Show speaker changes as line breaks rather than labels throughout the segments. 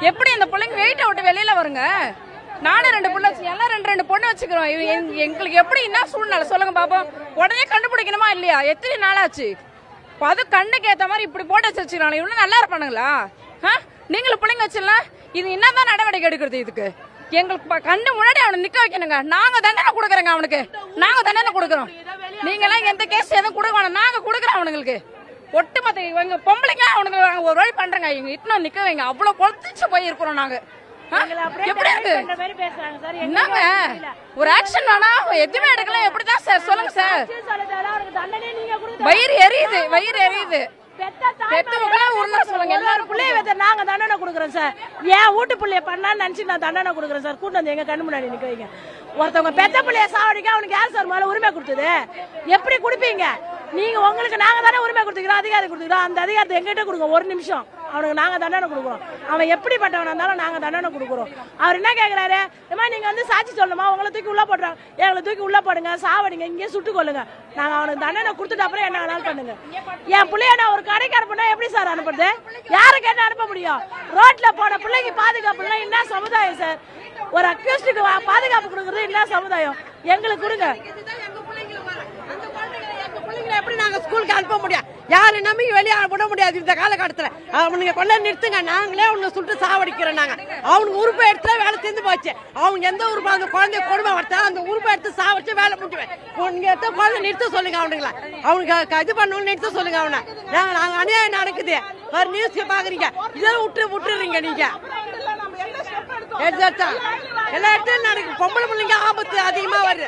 எப்படி இந்த பிள்ளைங்க வெயிட்ட விட்டு வெளியில வருங்க? நானும் 2 புள்ள வச்சு எல்லாம் 2 பொண்ணு வச்சுக்கிறோம். எங்களுக்கு எப்படி என்ன சூழ்நிலை சொல்லுங்க பாப்போம். உடனே கண்டுபிடிக்கணுமா இல்லையா? எத்தனை நாள் ஆச்சு? அது கண்ணுக்கு ஏத்த மாதிரி இப்படி போட்டு வச்சுக்கிறாங்க. இவ்வளவு நல்லா இருப்பானுங்களா? நீங்களும் பிள்ளைங்க வச்சிடலாம். இது என்னதான் நடவடிக்கை எடுக்கிறது? இதுக்கு எங்களுக்கு கண்ணு முன்னாடி அவனை நிக்க வைக்கணுங்க. நாங்க தண்டனை கொடுக்குறோங்க அவனுக்கு. நாங்க தண்டனை கொடுக்குறோம். நீங்க எல்லாம் எந்த கேஸ் எதுவும் கொடுக்க வேணாம். நாங்க கொடுக்குறோம் அவனுங்களுக்கு. ஒட்டுமொத்த எங்க பொம்பளைங்க அவனுக்கு ஒரு வழி பண்றேங்க. எங்க இட்னோ நிக்க வைங்க. அவ்வளவு கொளுத்துச்சு போய் இருக்கிறோம் நாங்க. எப்படி இருக்கு என்னங்க ஒரு ஆக்ஷன் வேணா? எதுவுமே எடுக்கல. எப்படிதான் சார் சொல்லுங்க சார்? வயிறு எரியுது, வயிறு எரியுது.
நாங்க தண்டனை கொடுக்குறோம் சார். ஏன் வீட்டு பிள்ளைய பண்ணான்னு நினைச்சு நான் தண்டனை கொடுக்குறேன் சார். கூட்டு வந்து எங்க கண்ணு முன்னாடி நிக்க வைங்க. ஒருத்தவங்க பெத்த பிள்ளைய சாவடிக்க அவனுக்கு யார் சார் மேல உரிமை கொடுத்தது? எப்படி கொடுப்பீங்க நீங்க? உங்களுக்கு நாங்க தானே உரிமை கொடுத்துக்கிறோம், அதிகாரம் கொடுத்துக்கிறோம். அந்த அதிகாரத்தை எங்கிட்ட கொடுங்க. ஒரு நிமிஷம் அவனுக்கு நாங்க தண்டனை கொடுக்குறோம். அவன் எப்படிப்பட்டவனா இருந்தாலும் நாங்க தண்டனை கொடுக்குறோம். அவர் என்ன கேட்கிறாரு? நீங்க வந்து சாட்சி சொல்லணுமா? உங்களை தூக்கி உள்ள போடுறாங்க. எங்களை தூக்கி உள்ள போடுங்க, சாவடிங்க, இங்கே சுட்டு கொள்ளுங்க. நாங்க அவனுக்கு தண்டனை கொடுத்துட்டு அப்புறம் என்ன வேணாலும் பண்ணுங்க. என் பிள்ளைய நான் ஒரு கடைக்கு அனுப்பினா எப்படி சார் அனுப்புறது? யாரு கேட்டு அனுப்ப முடியும்? ரோட்ல போன பிள்ளைக்கு பாதுகாப்பு என்ன சமுதாயம் சார்? ஒரு அக்யூஸ்டுக்கு பாதுகாப்பு கொடுக்கறது என்ன சமுதாயம்? எங்களுக்கு கொடுங்க.
எப்படி நாங்க ஸ்கூலுக்கு அனுப்ப முடியும்? யாரு நம்பி வெளியே விட முடியாது இந்த காலகட்டத்தில். அவனுங்க கொள்ள நிறுத்துங்க. நாங்களே அவனை சுட்டு சாவடிக்கிறோம். நாங்க அவனுக்கு உறுப்பை எடுத்து வேலை செஞ்சு போச்சு. அவங்க எந்த உறுப்பு அந்த குழந்தைய கொடுமை வளர்த்தா அந்த உறுப்பை எடுத்து சாவடிச்சு வேலை முடிச்சுவேன். நீங்க எடுத்த குழந்தை நிறுத்த சொல்லுங்க. அவனுங்களா அவனுக்கு இது பண்ணணும் நிறுத்த சொல்லுங்க. அவனை நாங்க அநியாயம் நடக்குது. ஒரு நியூஸ் பாக்குறீங்க, இதெல்லாம் விட்டுறீங்க நீங்க. எல்லா இடத்துலயும் நடக்கும். பொம்பளை பிள்ளைங்க ஆபத்து அதிகமா வருது.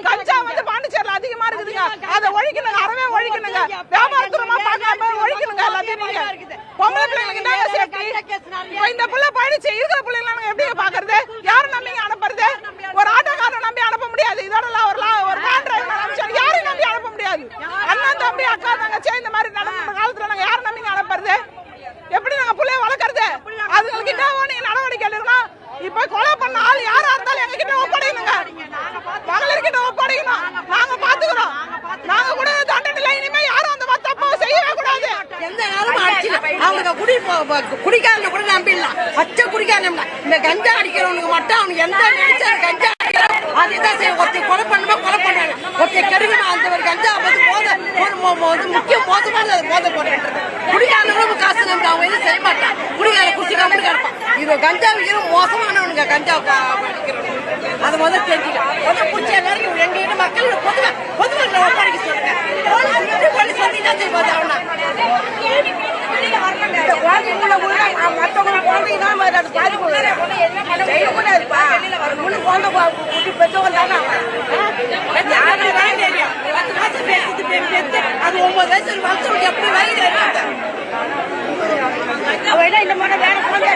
கஞ்சா வந்து பாண்டிச்சேரியில அதிகமா இருக்குதுங்க. அதை ஒழிக்கணுங்க, அறவே ஒழிக்கணுங்க. வியாபாரத்துறமா பார்க்காம ஒழிக்கணுங்க எல்லாத்தையும். நீங்க பொம்பளை பிள்ளைங்களுக்கு என்ன சேஃப்டி? இந்த பிள்ளை படிச்சு இருக்கிற பிள்ளைங்க எப்படி பாக்குறது? யாரும் நம்பி அனுப்புறது? ஒரு ஆட்டோக்காரனை நம்பி அனுப்ப முடியாது. இதோட ஒரு வேன் டிரைவர் யாரையும் நம்பி அனுப்ப முடியாது. அண்ணன் தம்பி அக்கா தங்கச்சி இந்த மாதிரி நடந்த காலத்துல நாங்க யாரும் நம்பி அனுப்புறது? எப்படி நாங்க பிள்ளைய வளர்க்கறது? அதுங்களுக்கு என்ன நீங்க நடவடிக்கை எடுக்கணும். இப்ப கொலை பண்ண ஆள் யாரா இருந்தாலும் எங்க கிட்ட ஒப்படைக்கணுங்க. மகளிர்கிட்ட ஒப்படைக்கணும். நாங்க பாத்துக்கிறோம். நாங்க கூட தண்டனை இல்லை. இனிமே யாரும் அந்த தப்பை செய்யவே கூடாது.
எந்த நேரமும் அடிச்சு அவனுக்கு குடிக்காரனை கூட நம்பிடலாம். பச்சை குடிக்காரன் இந்த கஞ்சா அடிக்கிறவனுக்கு மட்டும் அவனுக்கு எந்த நினைச்சா கஞ்சா அடிக்கிறோம் அதுதான் செய்ய. ஒருத்தர் கொலை பண்ணுமா கொலை பண்ணுறாங்க. ஒருத்தர் கெடுக்கணும். அந்த ஒரு கஞ்சா வந்து முக்கியம் மோசமான மோத போட்டு குடிக்காரங்களும் காசு நம்பி அவங்க எதுவும் செய்ய மாட்டான். குடிக்கார குடிக்காம கிடப்பான். இது கஞ்சா விற்கிறோம் மோசமானவனுங்க. கஞ்சா அதை முதல்ல தெரிஞ்சுக்கலாம். பிடிச்ச எல்லாரும் எங்க மக்கள் பொதுமக்களை ஒப்படைக்க சொல்லுங்க. போலீஸ் வந்து என்ன செய்வாது? அவனா அது 9 வயசு வளர்த்து எப்படி வயது அவ இந்த மாதிரி வேற குழந்தை